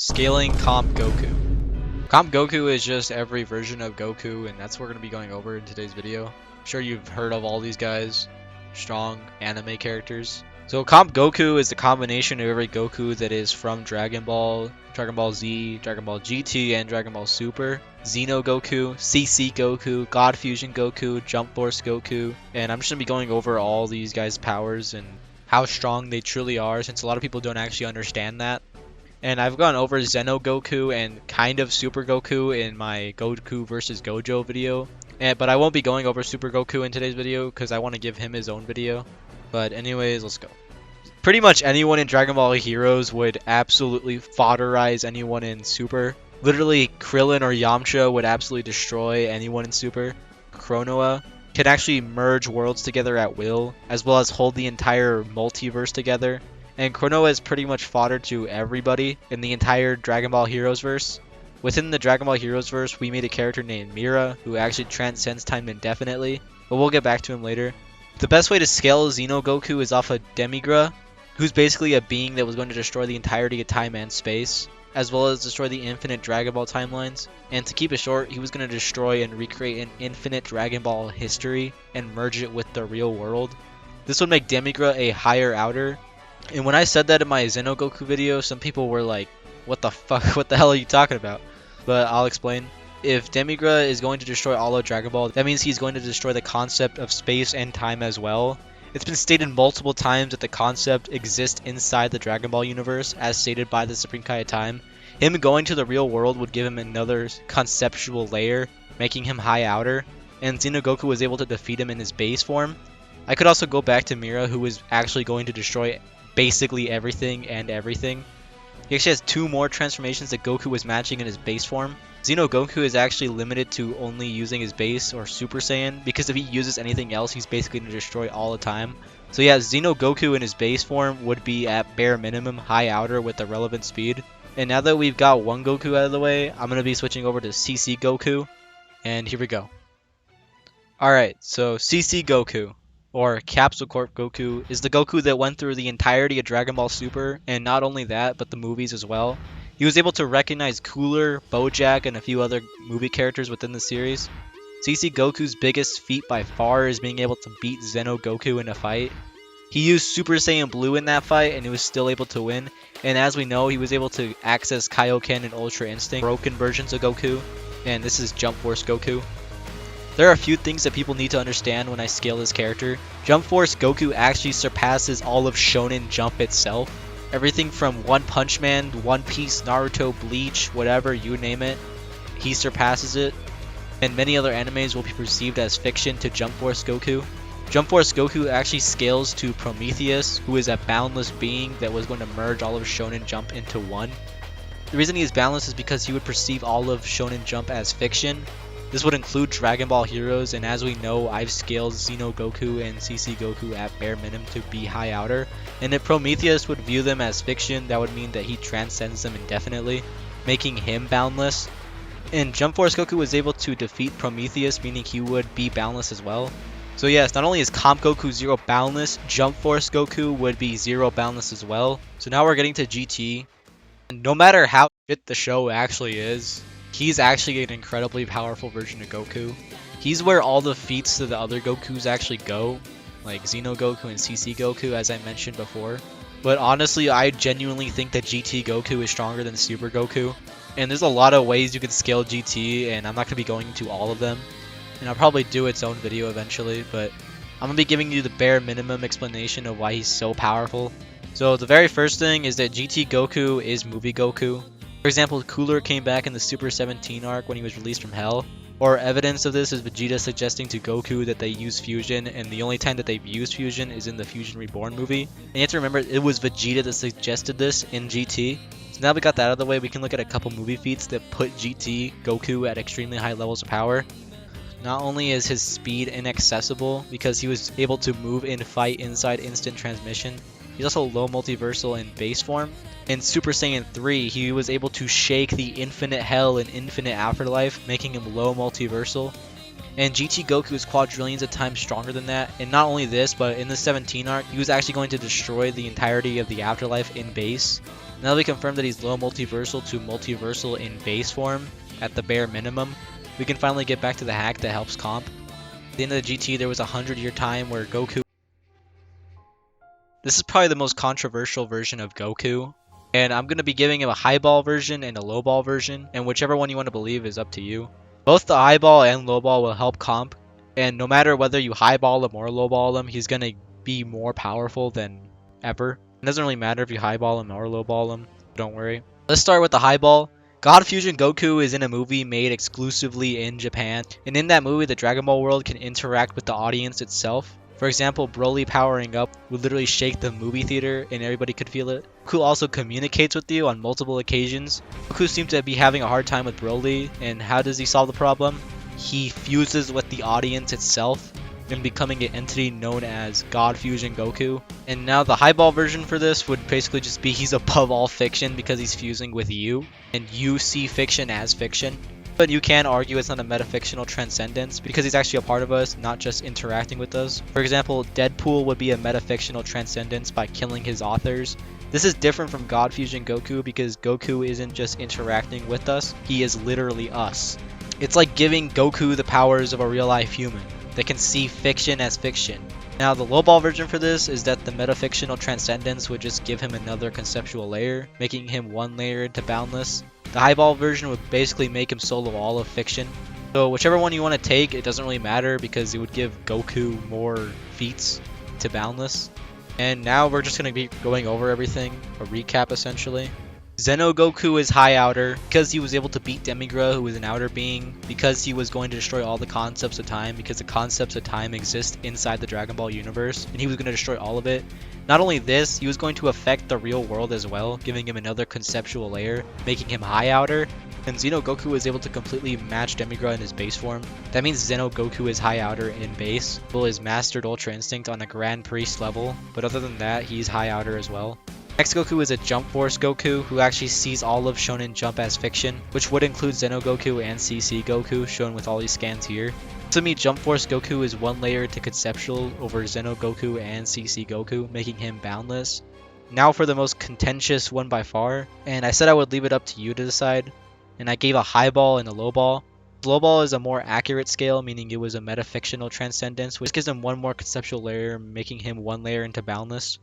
Scaling Comp Goku. Comp Goku is just every version of Goku, and that's what we're going to be going over in today's video. I'm sure you've heard of all these guys, strong anime characters. So Comp Goku is the combination of every Goku that is from Dragon Ball, Dragon Ball Z, Dragon Ball GT, and Dragon Ball Super. Xeno Goku, CC Goku, God Fusion Goku, Jump Force Goku, and I'm just going to be going over all these guys' powers and how strong they truly are, since a lot of people don't actually understand that. And I've gone over Xeno Goku and kind of Super Goku in my Goku VS Gojo video. But I won't be going over Super Goku in today's video because I want to give him his own video. But anyways, let's go. Pretty much anyone in Dragon Ball Heroes would absolutely fodderize anyone in Super. Literally, Krillin or Yamcha would absolutely destroy anyone in Super. Kronoa can actually merge worlds together at will, as well as hold the entire multiverse together. And Kronoa is pretty much fodder to everybody in the entire Dragon Ball Heroes verse. Within the Dragon Ball Heroes verse, we made a character named Mira, who actually transcends time indefinitely, but we'll get back to him later. The best way to scale Xeno Goku is off of Demigra, who's basically a being that was going to destroy the entirety of time and space, as well as destroy the infinite Dragon Ball timelines. And to keep it short, he was going to destroy and recreate an infinite Dragon Ball history and merge it with the real world. This would make Demigra a higher outer. And when I said that in my Xeno Goku video, some people were like, what the fuck, what the hell are you talking about? But I'll explain. If Demigra is going to destroy all of Dragon Ball, that means he's going to destroy the concept of space and time as well. It's been stated multiple times that the concept exists inside the Dragon Ball universe, as stated by the Supreme Kai of Time. Him going to the real world would give him another conceptual layer, making him high outer, and Xeno Goku was able to defeat him in his base form. I could also go back to Mira, who was actually going to destroy basically everything and everything. He actually has two more transformations that Goku was matching in his base form. Xeno Goku is actually limited to only using his base or Super Saiyan, because if he uses anything else, he's basically going to destroy all the time. So yeah, Xeno Goku in his base form would be at bare minimum high outer with the relevant speed. And now that we've got one Goku out of the way, I'm going to be switching over to CC Goku. And here we go. Alright, so CC Goku, or Capsule Corp Goku, is the Goku that went through the entirety of Dragon Ball Super, and not only that, but the movies as well. He was able to recognize Cooler, Bojack, and a few other movie characters within the series. CC Goku's biggest feat by far is being able to beat Xeno Goku in a fight. He used Super Saiyan Blue in that fight, and he was still able to win. And as we know, he was able to access Kaioken and Ultra Instinct, broken versions of Goku, and this is Jump Force Goku. There are a few things that people need to understand when I scale this character. Jump Force Goku actually surpasses all of Shonen Jump itself. Everything from One Punch Man, One Piece, Naruto, Bleach, whatever, you name it, he surpasses it. And many other animes will be perceived as fiction to Jump Force Goku. Jump Force Goku actually scales to Prometheus, who is a boundless being that was going to merge all of Shonen Jump into one. The reason he is boundless is because he would perceive all of Shonen Jump as fiction. This would include Dragon Ball Heroes, and as we know, I've scaled Xeno Goku and CC Goku at bare minimum to be high outer. And if Prometheus would view them as fiction, that would mean that he transcends them indefinitely, making him boundless. And Jump Force Goku was able to defeat Prometheus, meaning he would be boundless as well. So yes, not only is Comp Goku 0 boundless, Jump Force Goku would be 0 boundless as well. So now we're getting to GT. And no matter how shit the show actually is, he's actually an incredibly powerful version of Goku. He's where all the feats of the other Gokus actually go, like Xeno Goku and CC Goku, as I mentioned before. But honestly, I genuinely think that GT Goku is stronger than Super Goku. And there's a lot of ways you can scale GT, and I'm not going to be going into all of them. And I'll probably do its own video eventually, but I'm going to be giving you the bare minimum explanation of why he's so powerful. So the very first thing is that GT Goku is movie Goku. For example, Cooler came back in the Super 17 arc when he was released from Hell. Or evidence of this is Vegeta suggesting to Goku that they use Fusion, and the only time that they've used Fusion is in the Fusion Reborn movie. And you have to remember, it was Vegeta that suggested this in GT. So now we got that out of the way, we can look at a couple movie feats that put GT Goku at extremely high levels of power. Not only is his speed inaccessible because he was able to move in fight inside instant transmission, he's also low multiversal in base form. In Super Saiyan 3, he was able to shake the infinite hell and infinite afterlife, making him low multiversal. And GT Goku is quadrillions of times stronger than that. And not only this, but in the 17 arc, he was actually going to destroy the entirety of the afterlife in base. Now that we confirmed that he's low multiversal to multiversal in base form, at the bare minimum, we can finally get back to the hack that helps comp. At the end of the GT, there was a 100-year time where Goku... This is probably the most controversial version of Goku, and I'm going to be giving him a high ball version and a low ball version, and whichever one you want to believe is up to you. Both the high ball and low ball will help comp, and no matter whether you high ball him or low ball him, he's going to be more powerful than ever. It doesn't really matter if you high ball him or low ball him, don't worry. Let's start with the high ball. God Fusion Goku is in a movie made exclusively in Japan, and in that movie the Dragon Ball world can interact with the audience itself. For example, Broly powering up would literally shake the movie theater and everybody could feel it. Goku also communicates with you on multiple occasions. Goku seems to be having a hard time with Broly, and how does he solve the problem? He fuses with the audience itself and becoming an entity known as God Fusion Goku. And now the highball version for this would basically just be he's above all fiction because he's fusing with you, and you see fiction as fiction. But you can argue it's not a metafictional transcendence because he's actually a part of us, not just interacting with us. For example, Deadpool would be a metafictional transcendence by killing his authors. This is different from God Fusion Goku because Goku isn't just interacting with us, he is literally us. It's like giving Goku the powers of a real-life human that can see fiction as fiction. Now the lowball version for this is that the metafictional transcendence would just give him another conceptual layer, making him one layer into boundless. The highball version would basically make him solo all of fiction. So whichever one you want to take, it doesn't really matter because it would give Goku more feats to boundless. And now we're just going to be going over everything, a recap essentially. Xeno Goku is high outer because he was able to beat Demigra, who is an outer being, because he was going to destroy all the concepts of time, because the concepts of time exist inside the Dragon Ball universe, and he was going to destroy all of it. Not only this, he was going to affect the real world as well, giving him another conceptual layer, making him high outer. And Xeno Goku was able to completely match Demigra in his base form. That means Xeno Goku is high outer in base, well is mastered Ultra Instinct on a Grand Priest level, but other than that, he's high outer as well. Next Goku is a Jump Force Goku who actually sees all of Shonen Jump as fiction, which would include Xeno Goku and CC Goku, shown with all these scans here. To me, Jump Force Goku is one layer to conceptual over Xeno Goku and CC Goku, making him boundless. Now for the most contentious one by far, and I said I would leave it up to you to decide, and I gave a high ball and a low ball. Low ball is a more accurate scale, meaning it was a metafictional transcendence, which gives him one more conceptual layer, making him one layer into boundless.